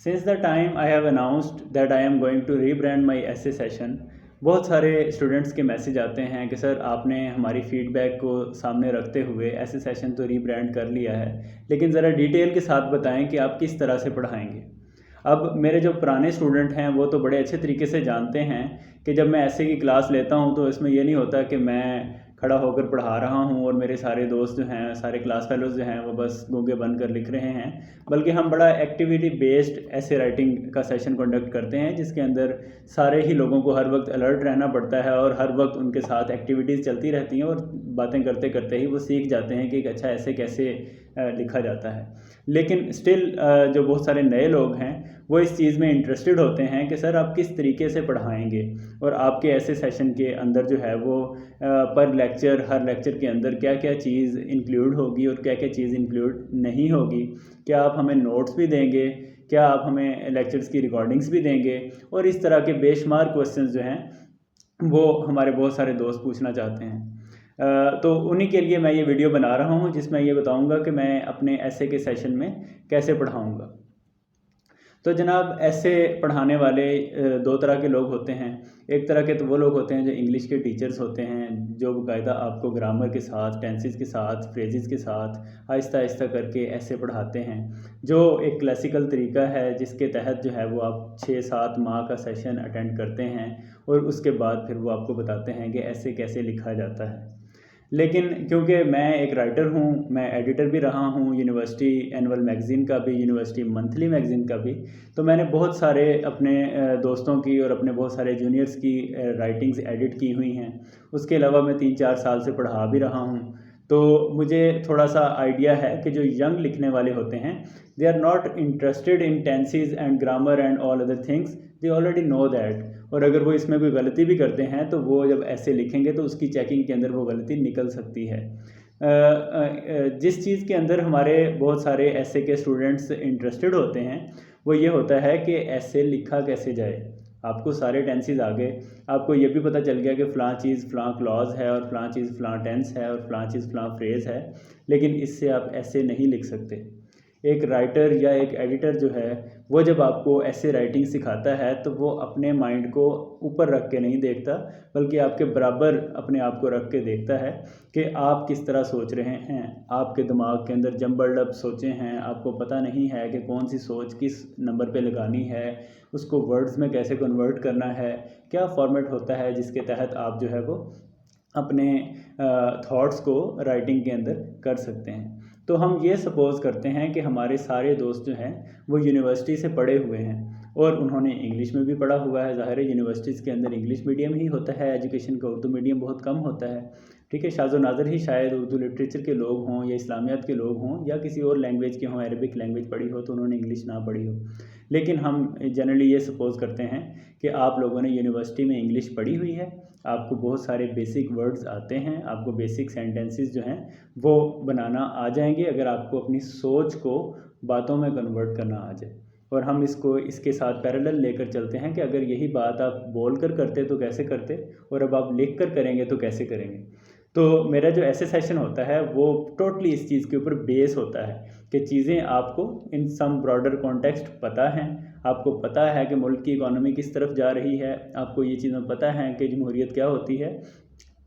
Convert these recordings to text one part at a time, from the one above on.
Since the time I have announced that I am going to rebrand my essay session, बहुत सारे students के message आते हैं कि सर आपने हमारी फीडबैक को सामने रखते हुए ऐसे सेशन तो रीब्रांड कर लिया है, लेकिन ज़रा डिटेल के साथ बताएं कि आप किस तरह से पढ़ाएंगे। अब मेरे जो पुराने स्टूडेंट हैं वो तो बड़े अच्छे तरीके से जानते हैं कि जब मैं ऐसे की क्लास लेता हूँ तो इसमें ये नहीं होता कि मैं खड़ा होकर पढ़ा रहा हूँ और मेरे सारे दोस्त जो हैं, सारे क्लास फेलोज़ जो हैं वो बस गूंगे बन कर लिख रहे हैं, बल्कि हम बड़ा एक्टिविटी बेस्ड ऐसे राइटिंग का सेशन कंडक्ट करते हैं जिसके अंदर सारे ही लोगों को हर वक्त अलर्ट रहना पड़ता है और हर वक्त उनके साथ एक्टिविटीज़ चलती रहती हैं और बातें करते करते ही वो सीख जाते हैं कि एक अच्छा ऐसे कैसे लिखा जाता है। लेकिन स्टिल जो बहुत सारे नए लोग हैं वो इस चीज़ में इंटरेस्टेड होते हैं कि सर आप किस तरीके से पढ़ाएंगे और आपके ऐसे सेशन के अंदर जो है वो पर लेक्चर, हर लेक्चर के अंदर क्या क्या चीज़ इंक्लूड होगी और क्या क्या चीज़ इंक्लूड नहीं होगी। क्या आप हमें नोट्स भी देंगे, क्या आप हमें लेक्चर्स की रिकॉर्डिंग्स भी देंगे, और इस तरह के बेशुमार क्वेश्चंस जो हैं वो हमारे बहुत सारे दोस्त पूछना चाहते हैं। तो उन्हीं के लिए मैं ये वीडियो बना रहा हूँ जिसमें ये बताऊँगा कि मैं अपने ऐसे के सेशन में कैसे पढ़ाऊँगा। तो जनाब, ऐसे पढ़ाने वाले दो तरह के लोग होते हैं। एक तरह के तो वो लोग होते हैं जो इंग्लिश के टीचर्स होते हैं, जो बाकायदा आपको ग्रामर के साथ, टेंसेस के साथ, फ्रेजेस के साथ आहिस्ता आहिस्ता करके ऐसे पढ़ाते हैं, जो एक क्लासिकल तरीका है जिसके तहत जो है वो आप 6-7 माह का सेशन अटेंड करते हैं और उसके बाद फिर वो आपको बताते हैं कि ऐसे कैसे लिखा जाता है। लेकिन क्योंकि मैं एक राइटर हूँ, मैं एडिटर भी रहा हूँ यूनिवर्सिटी एनुअल मैगज़ीन का भी, यूनिवर्सिटी मंथली मैगज़ीन का भी, तो मैंने बहुत सारे अपने दोस्तों की और अपने बहुत सारे जूनियर्स की राइटिंग्स एडिट की हुई हैं। उसके अलावा मैं 3-4 साल से पढ़ा भी रहा हूँ, तो मुझे थोड़ा सा आइडिया है कि जो यंग लिखने वाले होते हैं, they are not interested in tenses and grammar and all other things, they already know that. और अगर वो इसमें कोई गलती भी करते हैं तो वो जब ऐसे लिखेंगे तो उसकी चेकिंग के अंदर वो गलती निकल सकती है। जिस चीज़ के अंदर हमारे बहुत सारे ऐसे के स्टूडेंट्स इंटरेस्टेड होते हैं वो ये होता है कि ऐसे लिखा कैसे जाए। आपको सारे टेंसेस आ गए, आपको ये भी पता चल गया कि फ़लाँ चीज़ फ़लाँ क्लॉज है और फ़लाँ चीज़ फ़लाँ टेंस है और फ़लाँ चीज़ फ़लाँ फ्रेज़ है, लेकिन इससे आप ऐसे नहीं लिख सकते। एक राइटर या एक एडिटर जो है वो जब आपको ऐसे राइटिंग सिखाता है तो वो अपने माइंड को ऊपर रख के नहीं देखता, बल्कि आपके बराबर अपने आप को रख के देखता है कि आप किस तरह सोच रहे हैं। आपके दिमाग के अंदर जम्बल्ड अप सोचें हैं, आपको पता नहीं है कि कौन सी सोच किस नंबर पे लगानी है, उसको वर्ड्स में कैसे कन्वर्ट करना है, क्या फॉर्मेट होता है जिसके तहत आप जो है वो अपने थॉट्स को राइटिंग के अंदर कर सकते हैं। तो हम ये सपोज़ करते हैं कि हमारे सारे दोस्त जो हैं वो यूनिवर्सिटी से पढ़े हुए हैं और उन्होंने इंग्लिश में भी पढ़ा हुआ है। ज़ाहिर है यूनिवर्सिटीज़ के अंदर इंग्लिश मीडियम ही होता है एजुकेशन का, उर्दू मीडियम बहुत कम होता है। ठीक है, शाज़ व नाज़िर ही शायद उर्दू लिटरेचर के लोग हों या इस्लामियात के लोग हों या किसी और लैंग्वेज के हों, अरबिक लैंग्वेज पढ़ी हो तो उन्होंने इंग्लिश ना पढ़ी हो। लेकिन हम जनरली ये सपोज़ करते हैं कि आप लोगों ने यूनिवर्सिटी में इंग्लिश पढ़ी हुई है, आपको बहुत सारे बेसिक वर्ड्स आते हैं, आपको बेसिक सेंटेंसेस जो हैं वो बनाना आ जाएंगे अगर आपको अपनी सोच को बातों में कन्वर्ट करना आ जाए। और हम इसको इसके साथ पैरेलल लेकर चलते हैं कि अगर यही बात आप बोल कर करते तो कैसे करते और अब आप लिख कर करेंगे तो कैसे करेंगे। तो मेरा जो ऐसे सेशन होता है वो टोटली इस चीज़ के ऊपर बेस होता है कि चीज़ें आपको इन सम ब्रॉडर कॉन्टेक्स्ट पता हैं, आपको पता है कि मुल्क की इकॉनमी किस तरफ जा रही है, आपको ये चीज़ें पता हैं कि जमहूरियत क्या होती है,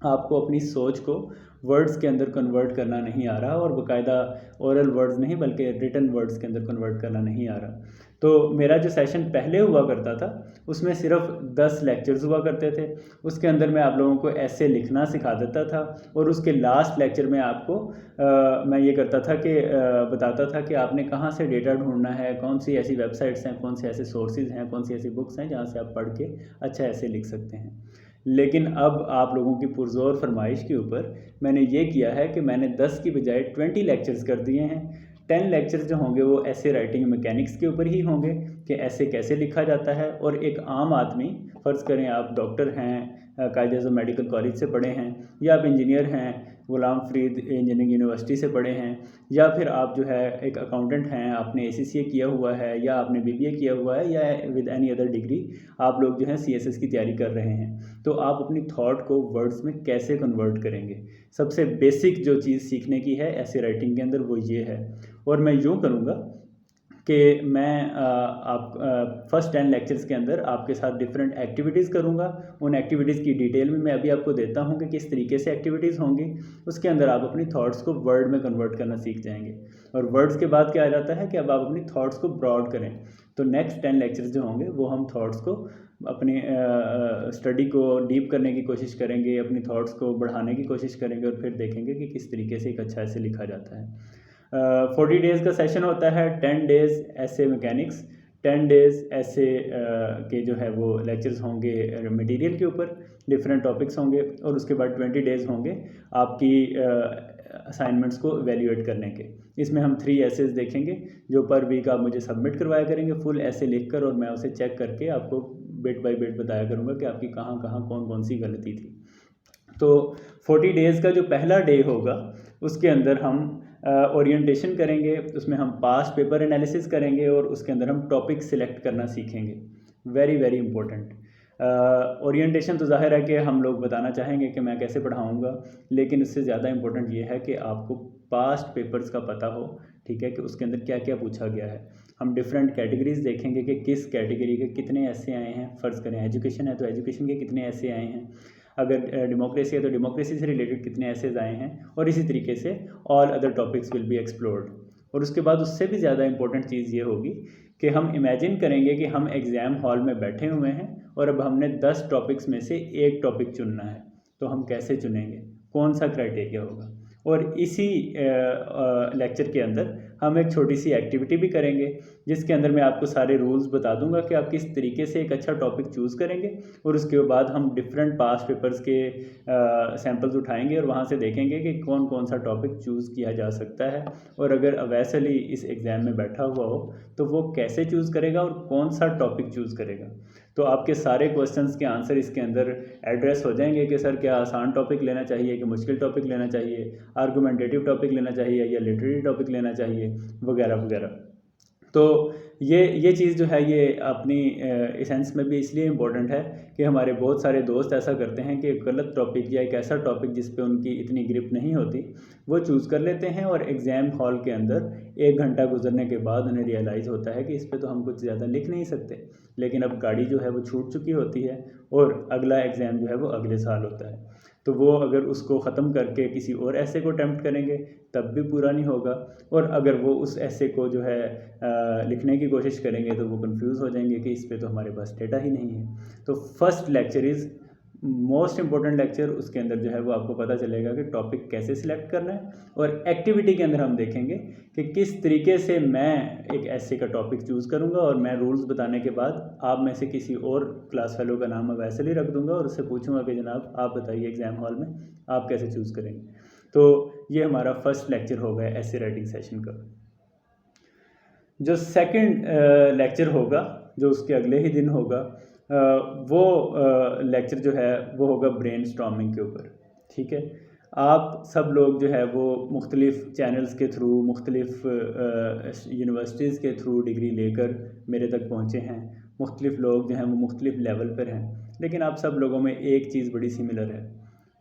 आपको अपनी सोच को वर्ड्स के अंदर कन्वर्ट करना नहीं आ रहा और बाकायदा ओरल वर्ड्स नहीं बल्कि रिटन वर्ड्स के अंदर कन्वर्ट करना नहीं आ रहा। तो मेरा जो सेशन पहले हुआ करता था उसमें सिर्फ 10 लेक्चर्स हुआ करते थे, उसके अंदर मैं आप लोगों को ऐसे लिखना सिखा देता था और उसके लास्ट लेक्चर में आपको मैं ये करता था कि बताता था कि आपने कहाँ से डेटा ढूंढना है, कौन सी ऐसी वेबसाइट्स हैं, कौन से ऐसे सोर्सेज हैं, कौन सी ऐसी बुक्स हैं जहाँ से आप पढ़ के अच्छा ऐसे लिख सकते हैं। लेकिन अब आप लोगों की पुरज़ोर फरमाइश के ऊपर मैंने ये किया है कि मैंने 10 की बजाय 20 लेक्चर्स कर दिए हैं। 10 लेक्चर्स जो होंगे वो ऐसे राइटिंग मैकेनिक्स के ऊपर ही होंगे कि ऐसे कैसे लिखा जाता है। और एक आम आदमी, फ़र्ज़ करें आप डॉक्टर हैं, कायदे-ए-आज़म मेडिकल कॉलेज से पढ़े हैं, या आप इंजीनियर हैं, ग़ुलाम फ़रीद इंजीनियरिंग यूनिवर्सिटी से पढ़े हैं, या फिर आप जो है एक अकाउंटेंट हैं, आपने ACCA किया हुआ है या आपने BBA किया हुआ है या विद एनी अदर डिग्री आप लोग जो है CSS की तैयारी कर रहे हैं, तो आप अपनी थॉट को वर्ड्स में कैसे कन्वर्ट करेंगे। सबसे बेसिक जो चीज़ सीखने की है ऐसे राइटिंग के अंदर वो ये है। और मैं यूँ करूँगा कि मैं आप फर्स्ट 10 लेक्चर्स के अंदर आपके साथ डिफरेंट एक्टिविटीज़ करूँगा। उन एक्टिविटीज़ की डिटेल में मैं अभी आपको देता हूँ कि किस तरीके से एक्टिविटीज़ होंगी। उसके अंदर आप अपनी थॉट्स को वर्ड में कन्वर्ट करना सीख जाएंगे, और वर्ड्स के बाद क्या आ जाता है कि अब आप अपनी थॉट्स को ब्रॉड करें। तो नेक्स्ट 10 लेक्चर्स जो होंगे वो हम थॉट्स को अपनी स्टडी को डीप करने की कोशिश करेंगे, अपनी थॉट्स को बढ़ाने की कोशिश करेंगे, और फिर देखेंगे कि किस तरीके से एक अच्छा ऐसे लिखा जाता है। 40 डेज़ का सेशन होता है। 10 डेज़ ऐसे मैकेनिक्स, 10 डेज़ ऐसे के जो है वो लेक्चर्स होंगे मटेरियल के ऊपर, डिफरेंट टॉपिक्स होंगे, और उसके बाद 20 डेज़ होंगे आपकी असाइनमेंट्स को एवेल्यूएट करने के। इसमें हम 3 एसेज देखेंगे जो पर वीक आप मुझे सबमिट करवाया करेंगे फुल ऐसे लिखकर, और मैं उसे चेक करके आपको बिट बाय बिट बताया करूँगा कि आपकी कहाँ कहाँ कौन कौन सी गलती थी। तो 40 डेज़ का जो पहला डे होगा उसके अंदर हम ओरिएंटेशन करेंगे, उसमें हम पास्ट पेपर एनालिसिस करेंगे, और उसके अंदर हम टॉपिक सिलेक्ट करना सीखेंगे। Very very important. ओरिएंटेशन तो जाहिर है कि हम लोग बताना चाहेंगे कि मैं कैसे पढ़ाऊँगा, लेकिन इससे ज़्यादा इंपॉर्टेंट ये है कि आपको पास्ट पेपर्स का पता हो, ठीक है, कि उसके अंदर क्या क्या पूछा गया है। हम डिफरेंट कैटेगरीज देखेंगे कि किस कैटेगरी के कितने ऐसे आए हैं। फ़र्ज़ करें एजुकेशन है तो एजुकेशन के कितने ऐसे आए हैं, अगर डेमोक्रेसी है तो डेमोक्रेसी से रिलेटेड कितने ऐसेज आए हैं, और इसी तरीके से all other topics will be explored. और उसके बाद उससे भी ज़्यादा इंपॉर्टेंट चीज़ ये होगी कि हम इमेजिन करेंगे कि हम एग्ज़ाम हॉल में बैठे हुए हैं और अब हमने 10 टॉपिक्स में से एक टॉपिक चुनना है। तो हम कैसे चुनेंगे, कौन सा क्राइटेरिया होगा। और इसी लेक्चर के अंदर हम एक छोटी सी एक्टिविटी भी करेंगे जिसके अंदर मैं आपको सारे रूल्स बता दूंगा कि आप किस तरीके से एक अच्छा टॉपिक चूज़ करेंगे, और उसके बाद हम डिफरेंट पास्ट पेपर्स के सैम्पल्स उठाएंगे और वहाँ से देखेंगे कि कौन कौन सा टॉपिक चूज़ किया जा सकता है। और अगर अवैस अली इस एग्ज़ाम में बैठा हुआ हो तो वो कैसे चूज़ करेगा और कौन सा टॉपिक चूज़ करेगा। तो आपके सारे क्वेश्चंस के आंसर इसके अंदर एड्रेस हो जाएंगे कि सर क्या आसान टॉपिक लेना चाहिए कि मुश्किल टॉपिक लेना चाहिए, आर्गूमेंटेटिव टॉपिक लेना चाहिए या लिटरेरी टॉपिक लेना चाहिए, वगैरह वगैरह। तो ये चीज़ जो है ये अपनी एसेंस में भी इसलिए इम्पोर्टेंट है कि हमारे बहुत सारे दोस्त ऐसा करते हैं कि गलत टॉपिक या एक ऐसा टॉपिक जिस पे उनकी इतनी ग्रिप नहीं होती वो चूज़ कर लेते हैं, और एग्ज़ाम हॉल के अंदर 1 घंटा गुजरने के बाद उन्हें रियलाइज़ होता है कि इस पे तो हम कुछ ज़्यादा लिख नहीं सकते। लेकिन अब गाड़ी जो है वो छूट चुकी होती है और अगला एग्ज़ाम जो है वो अगले साल होता है। तो वो अगर उसको ख़त्म करके किसी और ऐसे को अटेम्प्ट करेंगे तब भी पूरा नहीं होगा, और अगर वो उस ऐसे को जो है लिखने की कोशिश करेंगे तो वो कंफ्यूज हो जाएंगे कि इस पे तो हमारे पास डेटा ही नहीं है। तो first lecture is most important lecture. उसके अंदर जो है वो आपको पता चलेगा कि टॉपिक कैसे सिलेक्ट करना है, और एक्टिविटी के अंदर हम देखेंगे कि किस तरीके से मैं एक ऐसे का टॉपिक चूज़ करूंगा, और मैं रूल्स बताने के बाद आप में से किसी और क्लास फेलो का नाम मैं वैसे ही रख दूंगा और उससे पूछूंगा कि जनाब आप बताइए एग्ज़ाम हॉल में आप कैसे चूज़ करेंगे। तो ये हमारा फर्स्ट लेक्चर हो गया ऐसे राइटिंग सेशन का। जो सेकंड लेक्चर होगा जो उसके अगले ही दिन होगा, वो लेक्चर जो है वो होगा ब्रेनस्टॉर्मिंग के ऊपर। ठीक है, आप सब लोग जो है वो मुख्तलिफ़ चैनल्स के थ्रू, मुख्तलिफ़ यूनिवर्सिटीज़ के थ्रू डिग्री लेकर मेरे तक पहुँचे हैं। मुख्तलिफ़ लोग जो हैं वो मुख्तलिफ़ लेवल पर हैं, लेकिन आप सब लोगों में एक चीज़ बड़ी सिमिलर है।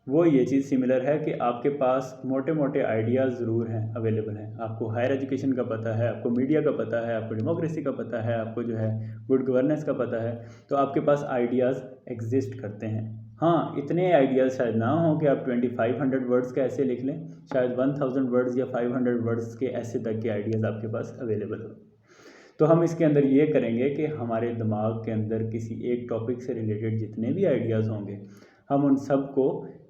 वो ये चीज़ सिमिलर है कि आपके पास मोटे मोटे आइडियाज़ ज़रूर हैं, अवेलेबल हैं। आपको हायर एजुकेशन का पता है, आपको मीडिया का पता है, आपको डेमोक्रेसी का पता है, आपको जो है गुड गवर्नेंस का पता है। तो आपके पास आइडियाज़ एग्जिस्ट करते हैं। हाँ, इतने आइडियाज़ शायद ना हों कि आप 2500 वर्ड्स का ऐसे लिख लें, शायद 1000 वर्ड्स या 500 वर्ड्स के ऐसे तक के आइडियाज़ आपके पास अवेलेबल हो। तो हम इसके अंदर ये करेंगे कि हमारे दिमाग के अंदर किसी एक टॉपिक से रिलेटेड जितने भी आइडियाज़ होंगे हम उन सब को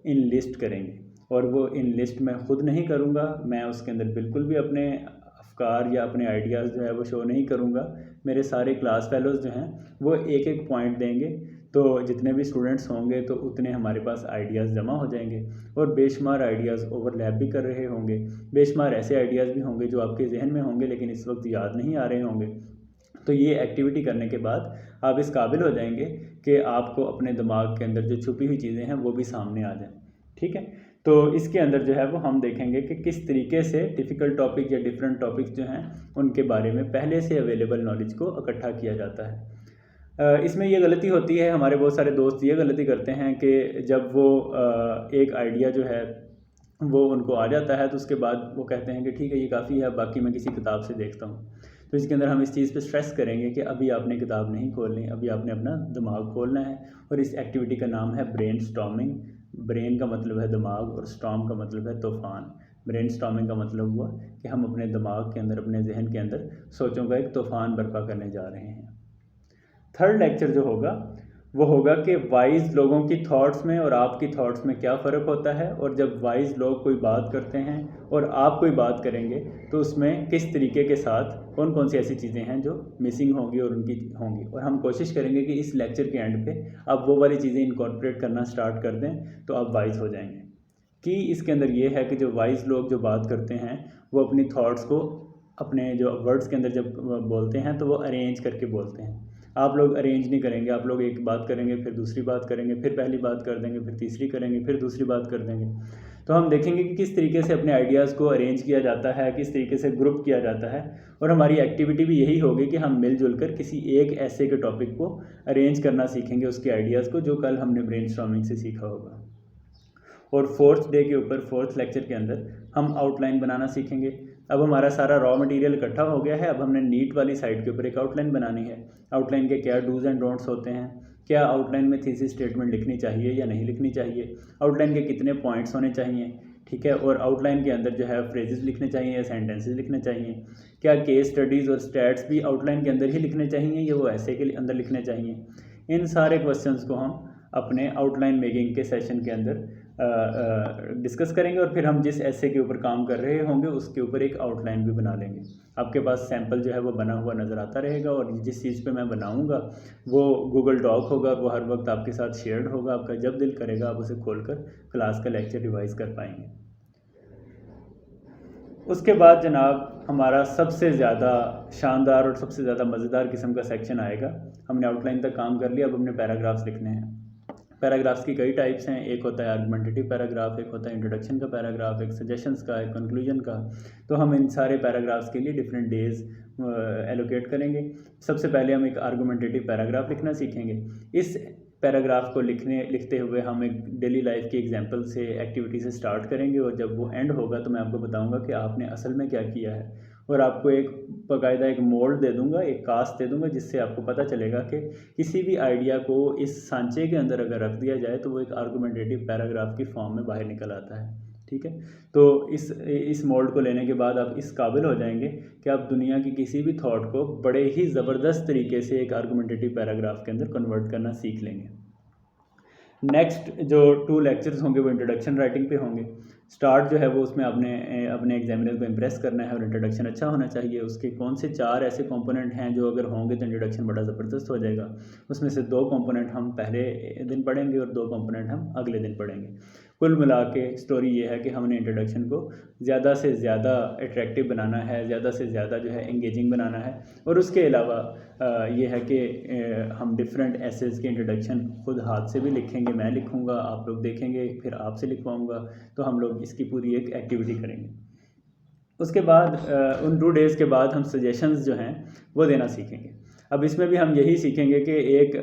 इन लिस्ट करेंगे, और वो इन लिस्ट मैं ख़ुद नहीं करूँगा। मैं उसके अंदर बिल्कुल भी अपने अफकार या अपने आइडियाज़ जो है वो शो नहीं करूँगा। मेरे सारे क्लास फेलोज़ जो हैं वो एक एक पॉइंट देंगे, तो जितने भी स्टूडेंट्स होंगे तो उतने हमारे पास आइडियाज़ जमा हो जाएंगे, और बेशुमार आइडियाज़ ओवरलैप भी कर रहे होंगे। बेशुमार ऐसे आइडियाज़ भी होंगे जो आपके जहन में होंगे लेकिन इस वक्त याद नहीं आ रहे होंगे। तो ये एक्टिविटी करने के बाद आप इस काबिल हो जाएंगे कि आपको अपने दिमाग के अंदर जो छुपी हुई चीज़ें हैं वो भी सामने आ जाएं। ठीक है, तो इसके अंदर जो है वो हम देखेंगे कि किस तरीके से डिफ़िकल्ट टॉपिक या डिफरेंट टॉपिक्स जो हैं उनके बारे में पहले से अवेलेबल नॉलेज को इकट्ठा किया जाता है। इसमें ये गलती होती है, हमारे बहुत सारे दोस्त ये गलती करते हैं कि जब वो एक आइडिया जो है वो उनको आ जाता है तो उसके बाद वो कहते हैं कि ठीक है ये काफ़ी है, बाकी मैं किसी किताब से देखता हूँ। तो इसके अंदर हम इस चीज़ पे स्ट्रेस करेंगे कि अभी आपने किताब नहीं खोलनी, अभी आपने अपना दिमाग खोलना है। और इस एक्टिविटी का नाम है ब्रेन स्टॉर्मिंग। ब्रेन का मतलब है दिमाग और स्टॉर्म का मतलब है तूफ़ान। ब्रेन स्टॉर्मिंग का मतलब हुआ कि हम अपने दिमाग के अंदर, अपने जहन के अंदर सोचों का एक तूफ़ान बर्पा करने जा रहे हैं। थर्ड लेक्चर जो होगा वो होगा कि वाइज लोगों की थॉट्स में और आपकी थॉट्स में क्या फ़र्क होता है, और जब वाइज लोग कोई बात करते हैं और आप कोई बात करेंगे तो उसमें किस तरीके के साथ कौन कौन सी ऐसी चीज़ें हैं जो मिसिंग होंगी और उनकी होंगी। और हम कोशिश करेंगे कि इस लेक्चर के एंड पे आप वो वाली चीज़ें इनकॉर्पोरेट करना स्टार्ट कर दें तो आप वाइज हो जाएंगे। कि इसके अंदर ये है कि जो वाइज लोग जो बात करते हैं वो अपनी थॉट्स को अपने जो वर्ड्स के अंदर जब बोलते हैं तो वो अरेंज करके बोलते हैं। आप लोग अरेंज नहीं करेंगे, आप लोग एक बात करेंगे, फिर दूसरी बात करेंगे, फिर पहली बात कर देंगे, फिर तीसरी करेंगे, फिर दूसरी बात कर देंगे। तो हम देखेंगे कि किस तरीके से अपने आइडियाज़ को अरेंज किया जाता है, किस तरीके से ग्रुप किया जाता है। और हमारी एक्टिविटी भी यही होगी कि हम मिलजुल कर किसी एक ऐसे के टॉपिक को अरेंज करना सीखेंगे, उसके आइडियाज़ को, जो कल हमने ब्रेनस्टॉर्मिंग से सीखा होगा। और फोर्थ डे के ऊपर, फोर्थ लेक्चर के अंदर हम आउटलाइन बनाना सीखेंगे। अब हमारा सारा रॉ मटेरियल इकट्ठा हो गया है, अब हमने नीट वाली साइड के ऊपर एक आउटलाइन बनानी है। आउटलाइन के क्या डूज़ एंड डोंट्स होते हैं, क्या आउटलाइन में थीसिस स्टेटमेंट लिखनी चाहिए या नहीं लिखनी चाहिए, आउटलाइन के कितने पॉइंट्स होने चाहिए, ठीक है। और आउटलाइन के अंदर जो है फ्रेजेस लिखने चाहिए या सेंटेंसेस लिखने चाहिए, क्या केस स्टडीज़ और स्टैट्स भी आउटलाइन के अंदर ही लिखने चाहिए या वो ऐसे के अंदर लिखने चाहिए। इन सारे क्वेश्चंस को हम अपने आउटलाइन मेकिंग के सेशन के अंदर डिस्कस करेंगे। और फिर हम जिस ऐसे के ऊपर काम कर रहे होंगे उसके ऊपर एक आउटलाइन भी बना लेंगे। आपके पास सैम्पल जो है वो बना हुआ नज़र आता रहेगा, और जिस चीज़ पे मैं बनाऊंगा वो गूगल डॉक होगा, वो हर वक्त आपके साथ शेयर्ड होगा। आपका जब दिल करेगा आप उसे खोलकर क्लास का लेक्चर रिवाइज़ कर पाएंगे। उसके बाद जनाब हमारा सबसे ज़्यादा शानदार और सबसे ज़्यादा मज़ेदार किस्म का सेक्शन आएगा। हमने आउटलाइन तक काम कर लिया, अब हमने पैराग्राफ्स लिखने हैं। पैराग्राफ्स की कई टाइप्स हैं, एक होता है आर्गुमेंटेटिव पैराग्राफ, एक होता है इंट्रोडक्शन का पैराग्राफ, एक सजेशंस का, एक कंक्लूजन का। तो हम इन सारे पैराग्राफ्स के लिए डिफरेंट डेज एलोकेट करेंगे। सबसे पहले हम एक आर्गुमेंटेटिव पैराग्राफ लिखना सीखेंगे। इस पैराग्राफ को लिखते हुए हम एक डेली लाइफ की एग्जांपल से, एक्टिविटी से स्टार्ट करेंगे, और जब वो एंड होगा तो मैं आपको बताऊंगा कि आपने असल में क्या किया है। और आपको एक बाकायदा एक मोल्ड दे दूंगा, एक कास्ट दे दूंगा, जिससे आपको पता चलेगा कि किसी भी आइडिया को इस सांचे के अंदर अगर रख दिया जाए तो वो एक आर्गुमेंटेटिव पैराग्राफ की फॉर्म में बाहर निकल आता है, ठीक है। तो इस मोल्ड को लेने के बाद आप इस काबिल हो जाएंगे कि आप दुनिया की किसी भी थॉट को बड़े ही ज़बरदस्त तरीके से एक आर्गुमेंटेटिव पैराग्राफ के अंदर कन्वर्ट करना सीख लेंगे। नेक्स्ट जो 2 लेक्चर्स होंगे वो इंट्रोडक्शन राइटिंग पे होंगे। स्टार्ट जो है वो उसमें अपने एग्जामिनर को इम्प्रेस करना है और इंट्रोडक्शन अच्छा होना चाहिए। उसके कौन से 4 ऐसे कंपोनेंट हैं जो अगर होंगे तो इंट्रोडक्शन बड़ा ज़बरदस्त हो जाएगा। उसमें से 2 कंपोनेंट हम पहले दिन पढ़ेंगे और 2 कंपोनेंट हम अगले दिन पढ़ेंगे। कुल मिला के स्टोरी ये है कि हमने इंट्रोडक्शन को ज़्यादा से ज़्यादा अट्रैक्टिव बनाना है, ज़्यादा से ज़्यादा जो है एंगेजिंग बनाना है। और उसके अलावा ये है कि हम डिफरेंट एसेस के इंट्रोडक्शन खुद हाथ से भी लिखेंगे, मैं लिखूँगा, आप लोग देखेंगे, फिर आपसे लिखवाऊँगा। तो हम लोग इसकी पूरी एक एक्टिविटी करेंगे। उसके बाद उन 2 डेज़ के बाद हम सजेशंस जो हैं वो देना सीखेंगे। अब इसमें भी हम यही सीखेंगे कि एक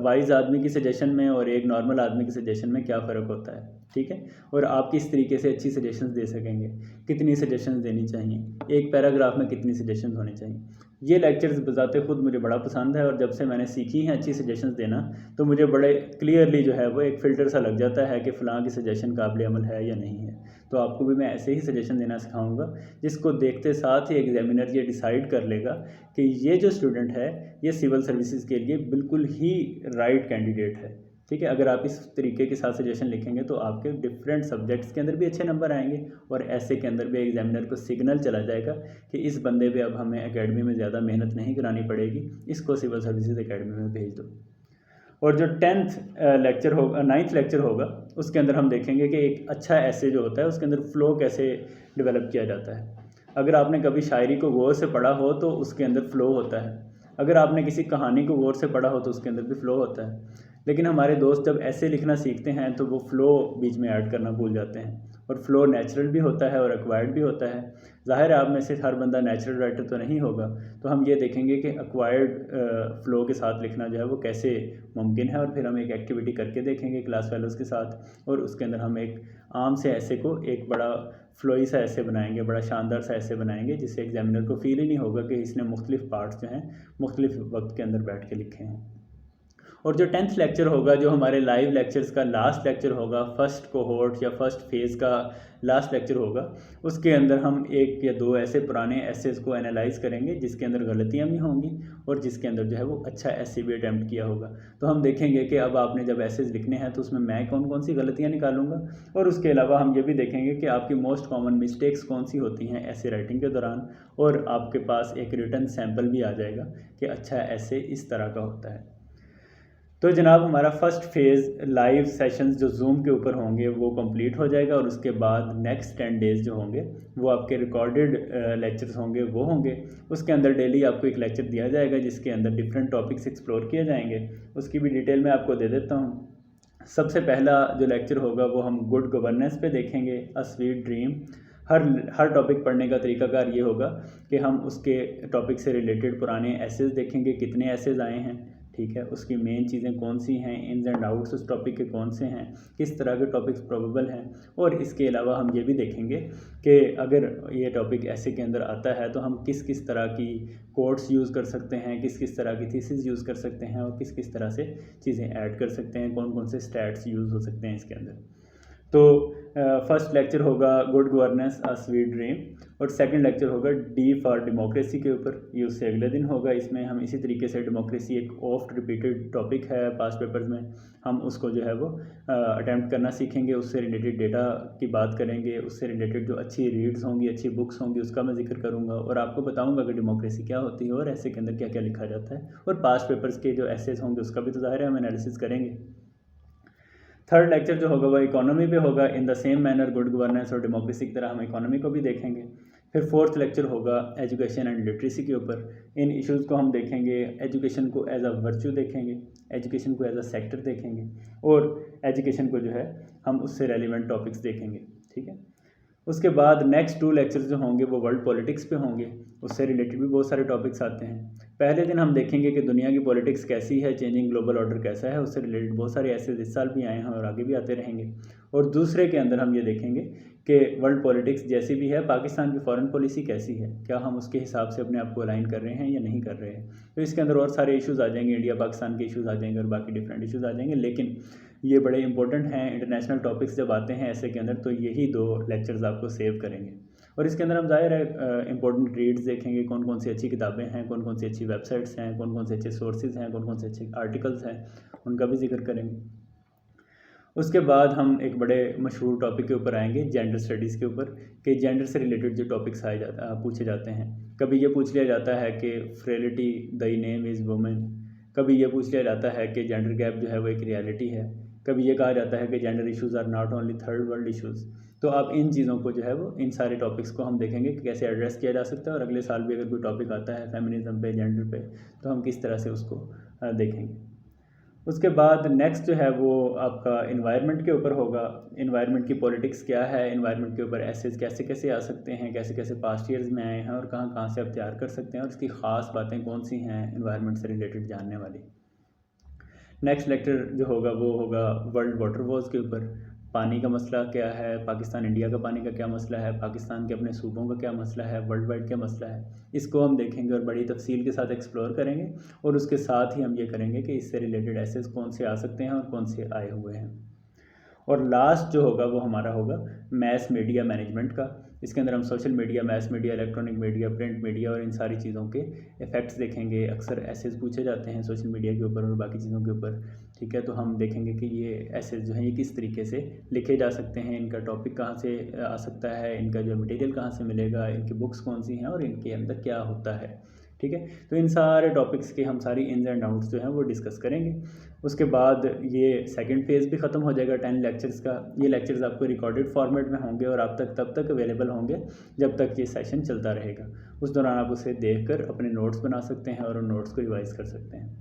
वाइज आदमी की सजेशन में और एक नॉर्मल आदमी की सजेशन में क्या फ़र्क होता है, ठीक है। और आप किस तरीके से अच्छी सजेशंस दे सकेंगे, कितनी सजेशंस देनी चाहिए, एक पैराग्राफ में कितनी सजेशंस होनी चाहिए। ये लेक्चर्स बजाते खुद मुझे बड़ा पसंद है, और जब से मैंने सीखी हैं अच्छी सजेशंस देना तो मुझे बड़े क्लियरली जो है वो एक फ़िल्टर सा लग जाता है कि फ़लाँ की सजेशन काबिल अमल है या नहीं है। तो आपको भी मैं ऐसे ही सजेशन देना सिखाऊंगा जिसको देखते साथ ही एग्जामिनर ये डिसाइड कर लेगा कि ये जो स्टूडेंट है ये सिविल सर्विसेज के लिए बिल्कुल ही राइट कैंडिडेट है, ठीक है। अगर आप इस तरीके के साथ सजेशन लिखेंगे तो आपके डिफरेंट सब्जेक्ट्स के अंदर भी अच्छे नंबर आएंगे, और ऐसे के अंदर भी एग्जामिनर को सिग्नल चला जाएगा कि इस बंदे पे अब हमें एकेडमी में ज़्यादा मेहनत नहीं करानी पड़ेगी, इसको सिविल सर्विसेज एकेडमी में भेज दो। और जो 9th लेक्चर होगा उसके अंदर हम देखेंगे कि एक अच्छा ऐसे जो होता है उसके अंदर फ़्लो कैसे डेवलप किया जाता है। अगर आपने कभी शायरी को गौर से पढ़ा हो तो उसके अंदर फ़्लो होता है, अगर आपने किसी कहानी को गौर से पढ़ा हो तो उसके अंदर भी फ़्लो होता है। लेकिन हमारे दोस्त जब ऐसे लिखना सीखते हैं तो वो फ़्लो बीच में ऐड करना भूल जाते हैं, और फ्लो नेचुरल भी होता है और एक्वायर्ड भी होता है। ज़ाहिर है आप में से हर बंदा नेचुरल राइटर तो नहीं होगा, तो हम ये देखेंगे कि एक्वायर्ड फ्लो के साथ लिखना जो है वो कैसे मुमकिन है, और फिर हम एक एक्टिविटी करके देखेंगे क्लास फेलोज़ के साथ, और उसके अंदर हम एक आम से ऐसे को एक बड़ा फ्लोई सा ऐसे बनाएंगे, बड़ा शानदार सा ऐसे बनाएंगे, जिससे एग्जामिनर को फील ही नहीं होगा कि इसने मुख्तलिफ पार्ट्स जो हैं मुख्तलिफ वक्त के अंदर बैठ के लिखे हैं। और जो 10th लेक्चर होगा, जो हमारे लाइव लेक्चर्स का लास्ट लेक्चर होगा, फर्स्ट कोहोर्ट या फर्स्ट फेज़ का लास्ट लेक्चर होगा, उसके अंदर हम एक या दो ऐसे पुराने एसेस को एनालाइज करेंगे जिसके अंदर गलतियां भी होंगी और जिसके अंदर जो है वो अच्छा ऐसे भी अटैम्प्ट किया होगा। तो हम देखेंगे कि अब आपने जब एसेस लिखने हैं तो उसमें मैं कौन कौन सी गलतियाँ निकालूँगा, और उसके अलावा हम ये भी देखेंगे कि आपकी मोस्ट कॉमन मिस्टेक्स कौन सी होती हैं ऐसे राइटिंग के दौरान, और आपके पास एक रिटन सैम्पल भी आ जाएगा कि अच्छा ऐसे इस तरह का होता है। तो जनाब हमारा फर्स्ट फेज़ लाइव सेशंस जो जूम के ऊपर होंगे वो कंप्लीट हो जाएगा, और उसके बाद नेक्स्ट 10 डेज़ जो होंगे वो आपके रिकॉर्डेड लेक्चर्स होंगे वो होंगे। उसके अंदर डेली आपको एक लेक्चर दिया जाएगा जिसके अंदर डिफरेंट टॉपिक्स एक्सप्लोर किए जाएंगे, उसकी भी डिटेल मैं आपको दे देता हूँ। सबसे पहला जो लेक्चर होगा वो हम गुड गवर्नेंस पे देखेंगे, a sweet dream. Her topic पढ़ने का तरीकाकार ये होगा कि हम उसके टॉपिक से रिलेटेड पुराने एसेज देखेंगे, कितने एसेज आए हैं, ठीक है, उसकी मेन चीज़ें कौन सी हैं, इन्स एंड आउट्स उस टॉपिक के कौन से हैं, किस तरह के टॉपिक्स प्रोबेबल हैं, और इसके अलावा हम ये भी देखेंगे कि अगर ये टॉपिक ऐसे के अंदर आता है तो हम किस किस तरह की कोट्स यूज़ कर सकते हैं, किस किस तरह की थीसिस यूज़ कर सकते हैं, और किस किस तरह से चीज़ें ऐड कर सकते हैं, कौन कौन से स्टैट्स यूज़ हो सकते हैं इसके अंदर। तो फर्स्ट लेक्चर होगा good governance a sweet dream, और सेकंड लेक्चर होगा डी फॉर डेमोक्रेसी के ऊपर, ये उससे अगले दिन होगा। इसमें हम इसी तरीके से डेमोक्रेसी एक ऑफ्ट रिपीटेड टॉपिक है पास्ट पेपर्स में, हम उसको जो है वो अटैम्प्ट करना सीखेंगे, उससे रिलेटेड डेटा की बात करेंगे, उससे रिलेटेड जो अच्छी रीड्स होंगी, अच्छी बुक्स होंगी, उसका मैं जिक्र करूँगा, और आपको बताऊँगा कि डेमोक्रेसी क्या होती है और ऐसे के अंदर क्या क्या लिखा जाता है, और पास्ट पेपर्स के जो एसेस होंगे उसका भी तो ज़ाहिर है हम एनालिसिस करेंगे। थर्ड लेक्चर जो होगा वो इकोनॉमी पे होगा, in the same manner good governance और डेमोक्रेसी की तरह हम इकोनॉमी को भी देखेंगे। फिर फोर्थ लेक्चर होगा एजुकेशन एंड लिटरेसी के ऊपर, इन इश्यूज़ को हम देखेंगे, एजुकेशन को एज अ वर्च्यू देखेंगे, एजुकेशन को एज अ सेक्टर देखेंगे, और एजुकेशन को जो है हम उससे रेलिवेंट टॉपिक्स देखेंगे, ठीक है। उसके बाद नेक्स्ट 2 लेक्चर्स जो होंगे वो वर्ल्ड पॉलिटिक्स पे होंगे, उससे रिलेटेड भी बहुत सारे टॉपिक्स आते हैं। पहले दिन हम देखेंगे कि दुनिया की पॉलिटिक्स कैसी है, चेंजिंग ग्लोबल ऑर्डर कैसा है, उससे रिलेटेड बहुत सारे ऐसे इस साल भी आए हैं और आगे भी आते रहेंगे। और दूसरे के अंदर हम ये देखेंगे कि वर्ल्ड पॉलिटिक्स जैसी भी है, पाकिस्तान की फॉरेन पॉलिसी कैसी है, क्या हम उसके हिसाब से अपने आप को अलाइन कर रहे हैं या नहीं कर रहे हैं। तो इसके अंदर और सारे इश्यूज़ आ जाएंगे, इंडिया पाकिस्तान के इश्यूज़ आ जाएंगे और बाकी डिफरेंट इश्यूज़ आ जाएंगे, लेकिन ये बड़े इंपॉर्टेंट हैं। इंटरनेशनल टॉपिक्स जब आते हैं ऐसे के अंदर तो यही 2 लेक्चर्स आपको सेव करेंगे, और इसके अंदर हम ज़ाहिर है इंपॉर्टेंट रीड्स देखेंगे, कौन कौन सी अच्छी किताबें हैं, कौन कौन सी अच्छी वेबसाइट्स हैं, कौन कौन से अच्छे सोर्सेज हैं, कौन कौन से अच्छे आर्टिकल्स हैं, उनका भी जिक्र करेंगे। उसके बाद हम एक बड़े मशहूर टॉपिक के ऊपर आएंगे, जेंडर स्टडीज़ के ऊपर, कि जेंडर से रिलेटेड जो टॉपिक्स पूछे जाते हैं। कभी ये पूछ लिया जाता है कि frailty the name is women, कभी ये पूछ लिया जाता है कि जेंडर गैप जो है वो एक रियलिटी है, कभी ये कहा जाता है कि gender issues are not only third world issues. तो आप इन चीज़ों को जो है वो, इन सारे टॉपिक्स को हम देखेंगे कि कैसे एड्रेस किया जा सकता है, और अगले साल भी अगर कोई टॉपिक आता है फेमिनिज्म पे, जेंडर पे, तो हम किस तरह से उसको देखेंगे। उसके बाद नेक्स्ट जो है वो आपका इन्वायरमेंट के ऊपर होगा, इन्वायरमेंट की पॉलिटिक्स क्या है, इन्वायरमेंट के ऊपर एसेज कैसे कैसे आ सकते हैं, कैसे कैसे पास्ट ईयर्स में आए हैं, और कहाँ कहाँ से आप तैयार कर सकते हैं, और इसकी ख़ास बातें कौन सी हैं इन्वायरमेंट से रिलेटेड जानने वाली। नेक्स्ट लेक्चर जो होगा वो होगा वर्ल्ड वाटर वॉर्स के ऊपर, पानी का मसला क्या है, पाकिस्तान इंडिया का पानी का क्या मसला है, पाकिस्तान के अपने सूबों का क्या मसला है, वर्ल्ड वाइड क्या मसला है, इसको हम देखेंगे और बड़ी तफसील के साथ एक्सप्लोर करेंगे। और उसके साथ ही हम ये करेंगे कि इससे रिलेटेड एसेस कौन से आ सकते हैं और कौन से आए हुए हैं। और लास्ट जो होगा वो हमारा होगा मैस मीडिया मैनेजमेंट का। इसके अंदर हम social media, mess media, electronic media, print media और इन सारी चीज़ों के इफ़ेक्ट्स देखेंगे। अक्सर एसेज पूछे जाते हैं सोशल मीडिया के ऊपर और बाकी चीज़ों के ऊपर, ठीक है। तो हम देखेंगे कि ये एसेज जो हैं ये किस तरीके से लिखे जा सकते हैं, इनका टॉपिक कहाँ से आ सकता है, इनका जो मटेरियल कहाँ से मिलेगा, इनकी बुक्स कौन सी हैं और इनके अंदर क्या होता है, ठीक है। तो इन सारे टॉपिक्स के हम सारी इन्स एंड आउट्स जो हैं वो डिस्कस करेंगे। उसके बाद ये सेकंड फेज़ भी ख़त्म हो जाएगा 10 लेक्चर्स का। ये लेक्चर्स आपको रिकॉर्डेड फॉर्मेट में होंगे और आप तब तक अवेलेबल होंगे जब तक ये सेशन चलता रहेगा। उस दौरान आप उसे देखकर अपने नोट्स बना सकते हैं और उन नोट्स को रिवाइज़ कर सकते हैं।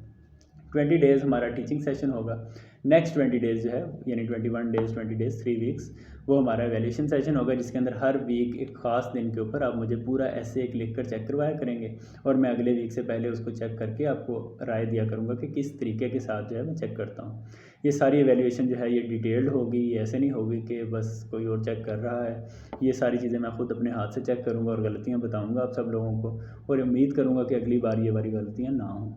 20 डेज़ हमारा टीचिंग सेशन होगा। नेक्स्ट 20 डेज़ जो है यानी 21 डेज़ 20 डेज़ 3 वीक्स, वो हमारा एवेल्यूशन सेशन होगा, जिसके अंदर हर वीक एक ख़ास दिन के ऊपर आप मुझे पूरा ऐसे एक लिख कर चेक करवाया करेंगे और मैं अगले वीक से पहले उसको चेक करके आपको राय दिया करूँगा कि किस तरीके के साथ जो है मैं चेक करता हूँ। ये सारी एवेल्यूशन जो है ये डिटेल्ड होगी, ये ऐसे नहीं होगी कि बस कोई और चेक कर रहा है। ये सारी चीज़ें मैं ख़ुद अपने हाथ से चेक करूँगा और गलतियाँ बताऊँगा आप सब लोगों को, और उम्मीद करूँगा कि अगली बार ये वाली गलतियाँ ना हों।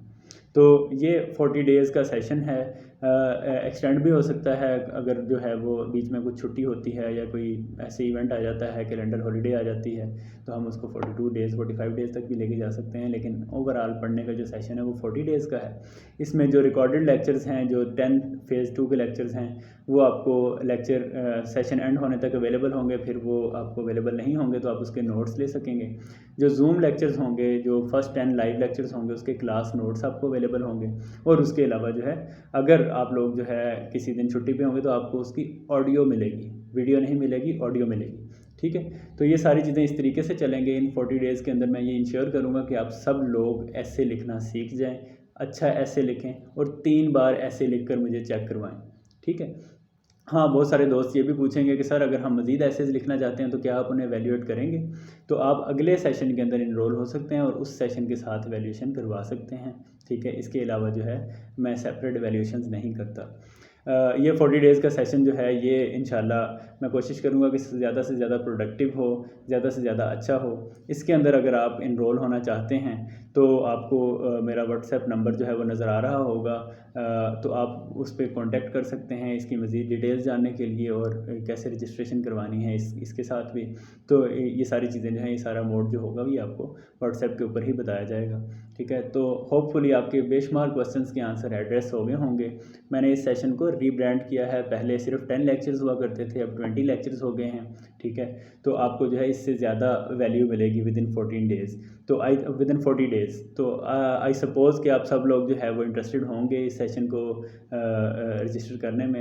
तो ये 40 डेज़ का सेशन है। एक्सटेंड भी हो सकता है अगर जो है वो बीच में कुछ छुट्टी होती है या कोई ऐसे इवेंट आ जाता है, कैलेंडर हॉलीडे आ जाती है, तो हम उसको 42 डेज़ 45 डेज़ तक भी लेके जा सकते हैं। लेकिन ओवरऑल पढ़ने का जो सेशन है वो 40 डेज़ का है। इसमें जो रिकॉर्डेड लेक्चर्स हैं, जो 10 फेज़ 2 के लेक्चर्स हैं, वो आपको लेक्चर सेशन एंड होने तक अवेलेबल होंगे। फिर वो आपको अवेलेबल नहीं होंगे तो आप उसके नोट्स ले सकेंगे। जो जूम लेक्चर्स होंगे, जो फर्स्ट 10 लाइव लेक्चर्स होंगे, उसके क्लास नोट्स आपको अवेलेबल होंगे। और उसके अलावा जो है अगर आप लोग जो है किसी दिन छुट्टी पे होंगे तो आपको उसकी ऑडियो मिलेगी, वीडियो नहीं मिलेगी, ऑडियो मिलेगी। ठीक है, तो ये सारी चीज़ें इस तरीके से चलेंगे। इन 40 डेज़ के अंदर मैं ये इंश्योर करूँगा कि आप सब लोग ऐसे लिखना सीख जाएं, अच्छा ऐसे लिखें और 3 बार ऐसे लिख कर मुझे चेक करवाएं। ठीक है। हाँ, बहुत सारे दोस्त ये भी पूछेंगे कि सर अगर हम मज़ीद एसेज़ लिखना चाहते हैं तो क्या आप उन्हें एवेल्यूएट करेंगे? तो आप अगले सेशन के अंदर इनरोल हो सकते हैं और उस सेशन के साथ एवेल्यूएशन करवा सकते हैं। ठीक है, इसके अलावा जो है मैं सेपरेट एवेल्यूएशंस नहीं करता। ये 40 डेज़ का सेशन जो है ये इंशाल्लाह मैं कोशिश करूँगा कि ज़्यादा से ज़्यादा प्रोडक्टिव हो, ज़्यादा से ज़्यादा अच्छा हो। इसके अंदर अगर आप इनरोल होना चाहते हैं तो आपको मेरा व्हाट्सएप नंबर जो है वो नज़र आ रहा होगा, तो आप उस पर कॉन्टेक्ट कर सकते हैं इसकी मज़ीद डिटेल्स जानने के लिए और कैसे रजिस्ट्रेशन करवानी है इसके साथ भी। तो ये सारी चीज़ें जो हैं, ये सारा मोड जो होगा भी आपको व्हाट्सएप के ऊपर ही बताया जाएगा। ठीक है, तो होपफुली आपके बेशुमार क्वेश्चंस के आंसर एड्रेस हो गए होंगे। मैंने इस सेशन को रीब्रांड किया है, पहले सिर्फ 10 लेक्चर्स हुआ करते थे, अब 20 लेक्चर्स हो गए हैं। ठीक है, तो आपको जो है इससे ज़्यादा वैल्यू मिलेगी विदिन 14 डेज़, तो विदिन 40 डेज़। तो आई सपोज़ कि आप सब लोग जो है वो इंटरेस्टेड होंगे इस सेशन को रजिस्टर करने में।